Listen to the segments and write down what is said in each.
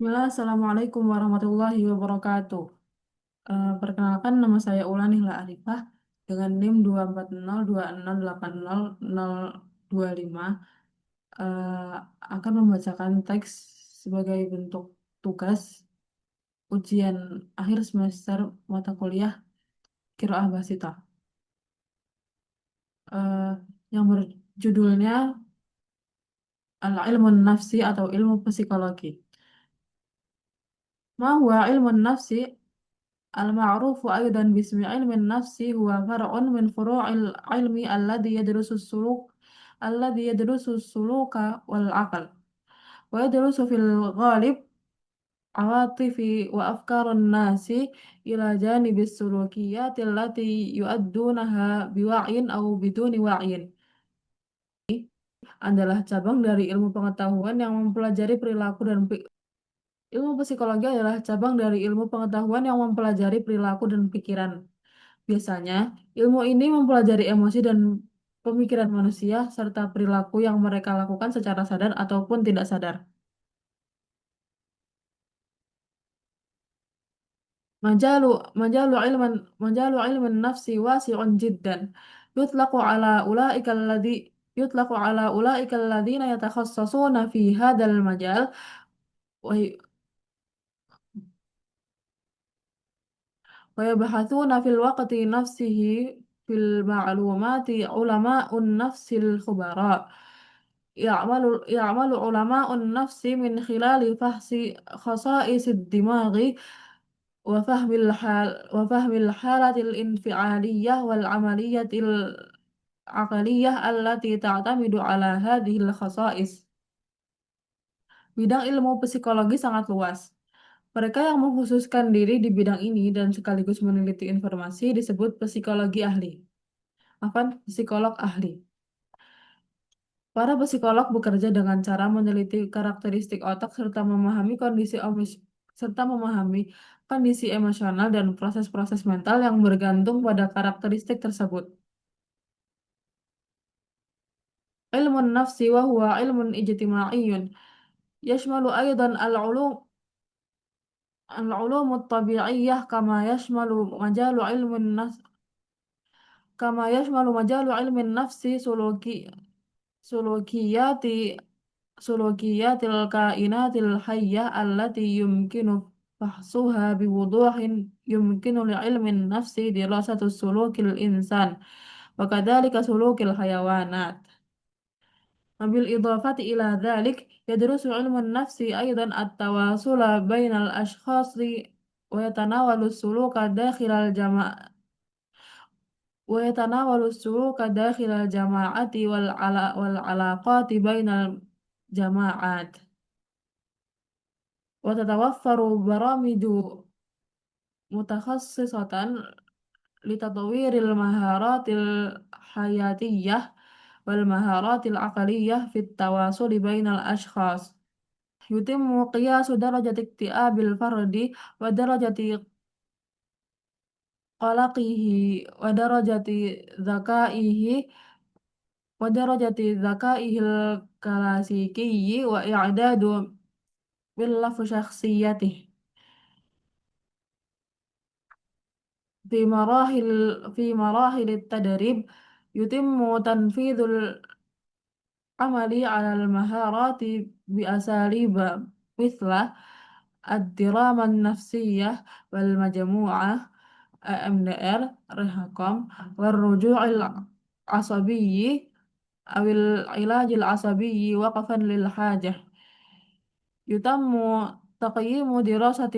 Bismillah, Assalamualaikum warahmatullahi wabarakatuh. Perkenalkan nama saya Ulanihla Arifah dengan NIM 24026800025. Eh, akan membacakan teks sebagai bentuk tugas ujian akhir semester mata kuliah Qiraah Basita. Eh, yang berjudulnya Al-Ilmun Nafsi atau ilmu psikologi. Ma huwa ilmun nafsi? المعروف أيضا باسم علم النفس هو فرع من فروع العلم الذي يدرس السلوك والعقل، ويدرس في الغالب عواطف وأفكار الناس إلى جانب السلوكيات التي يؤدونها بوعي أو بدون وعي. Adalah cabang dari ilmu pengetahuan yang mempelajari perilaku dan ilmu psikologi adalah cabang dari ilmu pengetahuan yang mempelajari perilaku dan pikiran. Biasanya, ilmu ini mempelajari emosi dan pemikiran manusia serta perilaku yang mereka lakukan secara sadar ataupun tidak sadar. Majalu majalu ilman majalu ilmin nafsi wasi'un jiddan. Yutlaqu ala ulaika alladhi yutlaqu ala ulaika alladhina yatakhassasuna fi hadzal majal wa ويبحثون في الوقت نفسه في المعلومات علماء النفس الخبراء. يعمل علماء النفس من خلال فحص خصائص الدماغ وفهم الحالة الانفعالية والعملية العقلية التي تعتمد على هذه الخصائص. Bidang ilmu psikologi sangat luas. Mereka yang mengkhususkan diri di bidang ini dan sekaligus meneliti informasi disebut psikologi ahli. Psikolog ahli. Para psikolog bekerja dengan cara meneliti karakteristik otak serta memahami kondisi emosional dan proses-proses mental yang bergantung pada karakteristik tersebut. Ilmun nafsi wa huwa ilmun ijtima'iyyun yashmalu aidan al-ulum at-tabi'iyyah kama yashmalu majalu ilmin nafsi sulukiyati sulukiyatil kainatil hayyah allati yumkinu fahsuha biwuduhin yumkinu li'ilmin nafsi dirasatu sulukil insan wa kadzalika sulukil hayawanat. Bil idafati ila dzalik yadrusu ilmun nafsi aidan at-tawasula bainal ashkhasi wa yatanawalu suluka dakhilal jama'ati wal alaqati bainal jama'at. وتتوفر برامج متخصصة لتطوير المهارات الحياتية والمهارات العقلية في التواصل بين الأشخاص. يتم قياس درجة اكتئاب الفرد ودرجة قلقه ودرجة ذكائه ودرجة ذكائه الكلاسيكي وإعداد باللف شخصيته. في مراحل التدريب يتم تنفيذ العمل على المهارات بأساليب مثل الدراما النفسية والمجموعة EMDR رهقم والرجوع العصبي أو العلاج العصبي وقفا للحاجة. يتم تقييم دراسة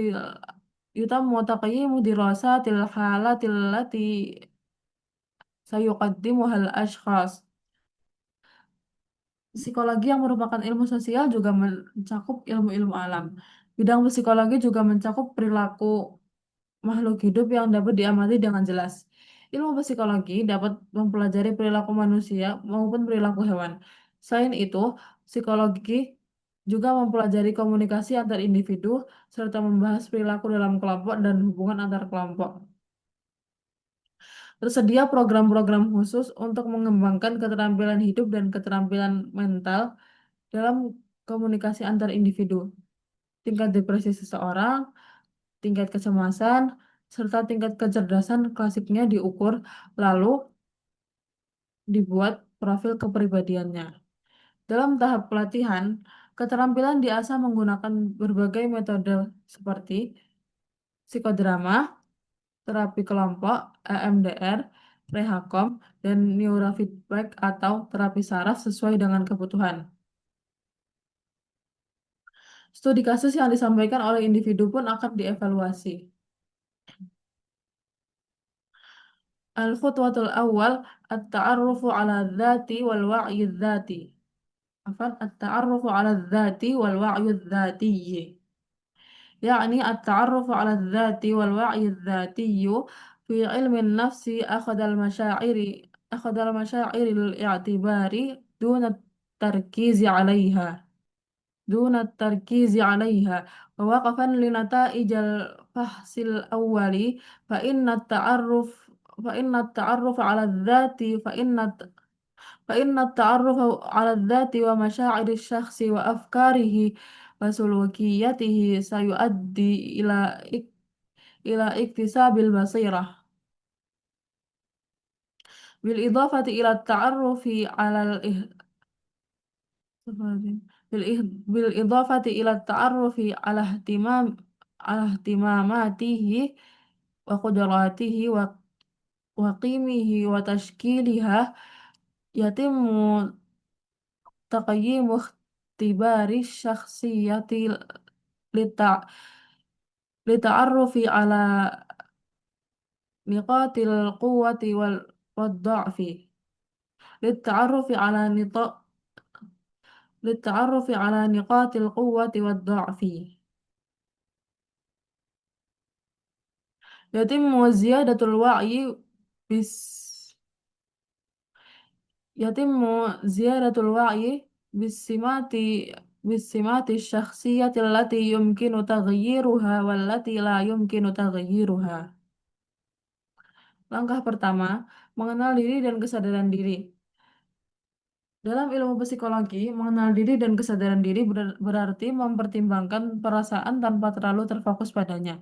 يتم تقييم دراسات الحالات التي سيقدمها الأشخاص. Psikologi yang merupakan ilmu sosial juga mencakup ilmu-ilmu alam. Bidang psikologi juga mencakup perilaku makhluk hidup yang dapat diamati dengan jelas. Ilmu psikologi dapat mempelajari perilaku manusia maupun perilaku hewan. Selain itu, psikologi juga mempelajari komunikasi antar individu serta membahas perilaku dalam kelompok dan hubungan antar kelompok. Tersedia program-program khusus untuk mengembangkan keterampilan hidup dan keterampilan mental dalam komunikasi antar individu. tingkat depresi seseorang, tingkat kecemasan, serta tingkat kecerdasan klasiknya diukur, lalu dibuat profil kepribadiannya. Dalam tahap pelatihan, keterampilan diasah menggunakan berbagai metode seperti psikodrama, terapi kelompok, EMDR, Rehakom, dan neurofeedback atau terapi saraf sesuai dengan kebutuhan. Studi kasus yang disampaikan oleh individu pun akan dievaluasi. Al-khutwatul awal, at-ta'arrufu ala dzati wal wa'yi dzati. At-ta'arrufu ala dzati wal wa'yu dzatiyyi. يعني التعرف على الذات والوعي الذاتي في علم النفس أخذ المشاعر الاعتبار دون التركيز عليها ووقفا لنتائج الفحص الأولي فإن التعرف على الذات فإن التعرف على الذات ومشاعر الشخص وأفكاره وسلوكياته سيؤدي إلى اكتساب البصيرة بالإضافة إلى التعرف على بالإضافة إلى التعرف على اهتماماته وقدراته وقيمه وتشكيلها يتم تقييم اختبار الشخصية للتع- للتعرف على نقاط القوة والضعف للتعرف على نقاط القوة والضعف يتم زيادة الوعي بس يتم زيادة الوعي بالسمات الشخصية التي يمكن تغييرها والتي لا يمكن تغييرها. Langkah pertama, mengenal diri dan kesadaran diri. Dalam ilmu psikologi, mengenal diri dan kesadaran diri berarti mempertimbangkan perasaan tanpa terlalu terfokus padanya.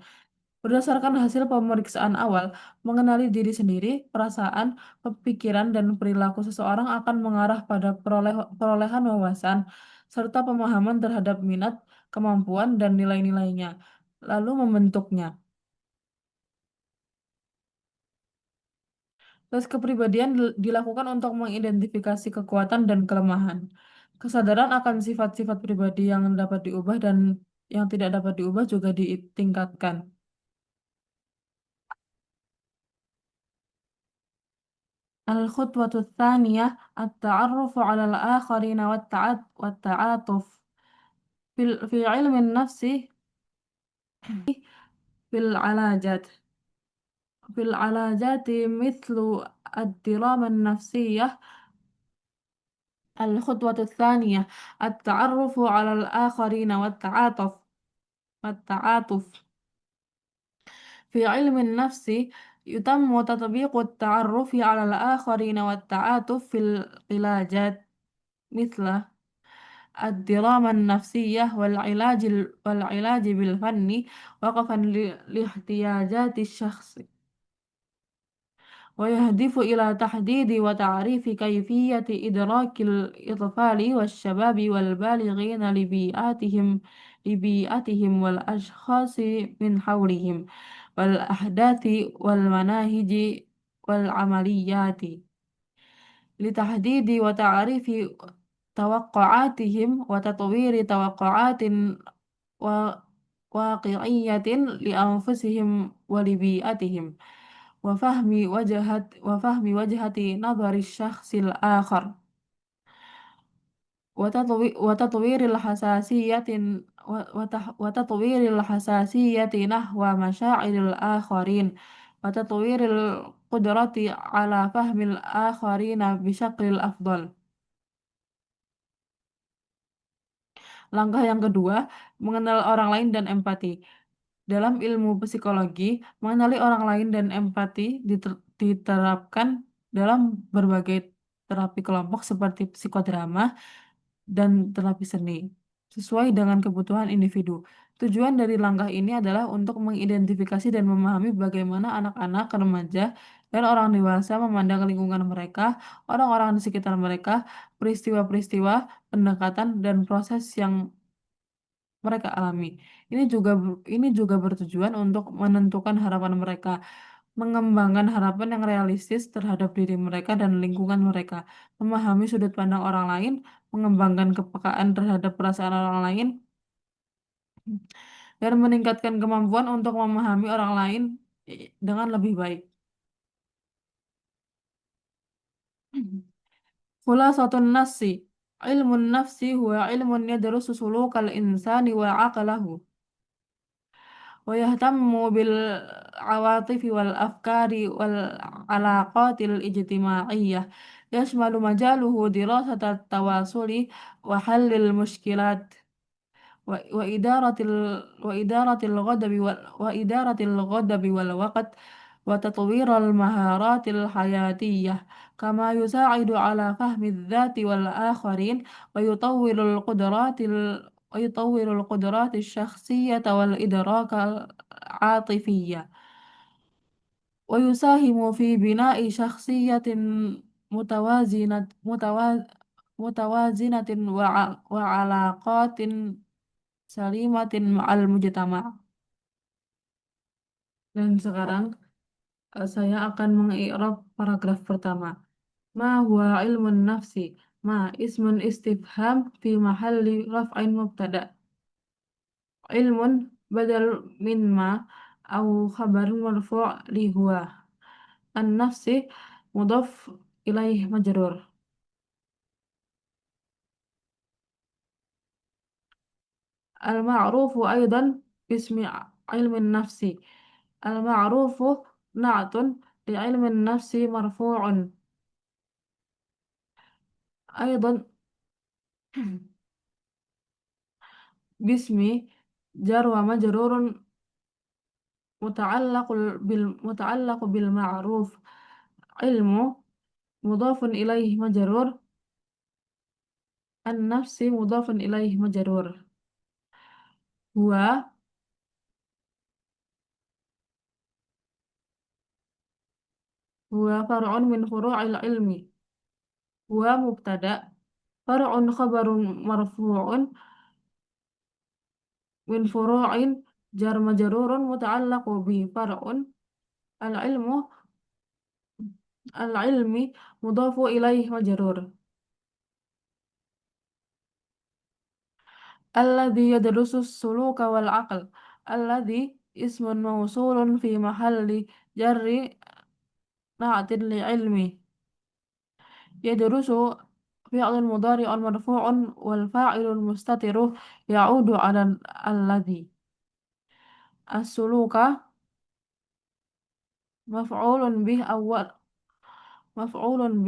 Berdasarkan hasil pemeriksaan awal, mengenali diri sendiri, perasaan, pikiran, dan perilaku seseorang akan mengarah pada perolehan wawasan serta pemahaman terhadap minat, kemampuan, dan nilai-nilainya, lalu membentuknya. Tes kepribadian dilakukan untuk mengidentifikasi kekuatan dan kelemahan. Kesadaran akan sifat-sifat pribadi yang dapat diubah dan yang tidak dapat diubah juga ditingkatkan. الخطوة الثانية التعرف على الآخرين والتعاطف في علم النفس في العلاجات مثل الدراما النفسية. الخطوة الثانية التعرف على الآخرين والتعاطف في علم النفس يتم تطبيق التعرف على الآخرين والتعاطف في العلاجات مثل الدراما النفسية والعلاج بالفن وقفا لاحتياجات الشخص ويهدف إلى تحديد وتعريف كيفية إدراك الأطفال والشباب والبالغين لبيئتهم والأشخاص من حولهم والأحداث والمناهج والعمليات لتحديد وتعريف توقعاتهم وتطوير توقعات و- واقعية لأنفسهم ولبيئتهم وفهم وجهة نظر الشخص الآخر وتطوير الحساسية نحو مشاعر الآخرين وتطوير القدرة على فهم الآخرين بشكل أفضل. Langkah yang kedua, mengenal orang lain dan empati. Dalam ilmu psikologi, mengenali orang lain dan empati diterapkan dalam berbagai terapi kelompok seperti psikodrama dan terapi seni, sesuai dengan kebutuhan individu. Tujuan dari langkah ini adalah untuk mengidentifikasi dan memahami bagaimana anak-anak, remaja, dan orang dewasa memandang lingkungan mereka, orang-orang di sekitar mereka, peristiwa-peristiwa, pendekatan, dan proses yang mereka alami. Ini juga bertujuan untuk menentukan harapan mereka, mengembangkan harapan yang realistis terhadap diri mereka dan lingkungan mereka, memahami sudut pandang orang lain, mengembangkan kepekaan terhadap perasaan orang lain, dan meningkatkan kemampuan untuk memahami orang lain dengan lebih baik. Khulasatun nasi. Ilmun nafsi huwa ilmun yadrusu sulukal insani wa aqlahu. ويهتم بالعواطف والأفكار والعلاقات الاجتماعية يشمل مجاله دراسة التواصل وحل المشكلات وإدارة الغضب والوقت وتطوير المهارات الحياتية كما يساعد على فهم الذات والآخرين ويطور القدرات الشخصية والإدراك العاطفية ويساهم في بناء شخصية متوازنة وعلاقات salimatin ma'al mujtama. Dan sekarang saya akan mengi'rab paragraf pertama. Ma huwa ilmun nafsi? Ma ismun istifham fi mahalli raf'in mubtada. Ilmun badal min ma au khabarun marfu' li huwa. An-nafsi mudhaf ilaih majrur. Al-ma'rufu aidan bismi ilmin nafsi. Al-ma'rufu na'tun li ilmin nafsi marfu'un. أيضا باسم جار ومجرور متعلق بالمعروف علم مضاف إليه مجرور النفس مضاف إليه مجرور هو هو فرع من فروع العلم هو مبتدأ فرع خبر مرفوع من فروع جار مجرور متعلق بفرع العلم العلم مضاف إليه مجرور الذي يدرس السلوك والعقل الذي اسم موصول في محل جر نعت لعلمه يدرس فعل مضارع مرفوع والفاعل المستتر يعود على الذي السلوك مفعول به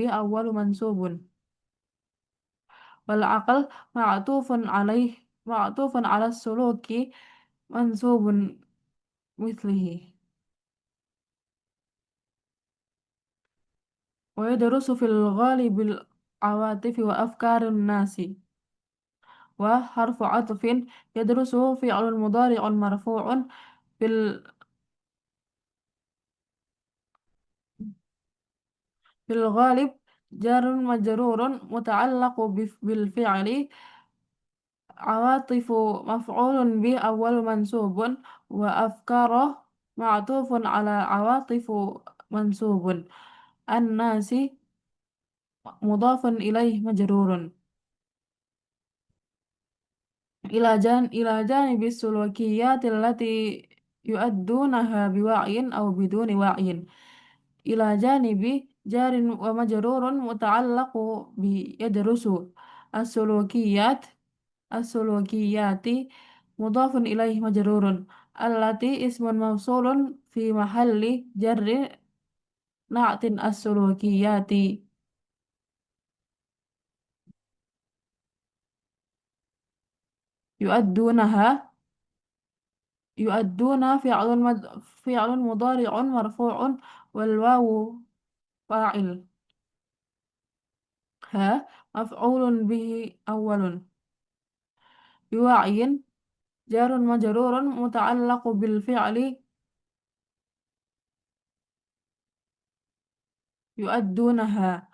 أول منصوب والعقل معطوف على السلوك منصوب مثله ويدرس في الغالب العواطف وأفكار الناس وحرف عطف يدرس فعل مضارع مرفوع بال- بالغالب جار مجرور متعلق بالفعل عواطف مفعول به أول منصوب وأفكاره معطوف على عواطف منصوب الناس مضاف إليه مجرور إلى جانب السلوكيات التي يؤدونها بوعي أو بدون وعي إلى جانب جار ومجرور متعلق بيدرس السلوكيات السلوكيات مضاف إليه مجرور التي اسم موصول في محل جر نعت السلوكيات يؤدونها يؤدون فعل مضارع مرفوع والواو فاعل ها مفعول به أول بوعي Jarun majrurun muta'allaqu bil fi'li yu'addunaha.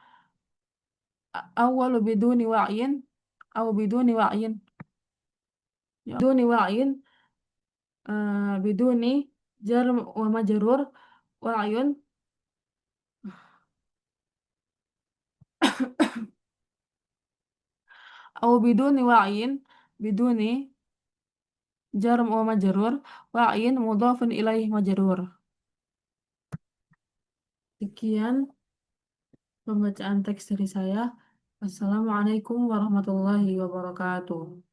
Awwalu biduni wa'yin أو بدون وعي. بدون وعي. بدون جر ومجرور. وعي. أو بدون وعي. بدون جر ومجرور. وعي مضاف إليه مجرور. Sekian pembacaan teks dari saya. Assalamualaikum warahmatullahi wabarakatuh.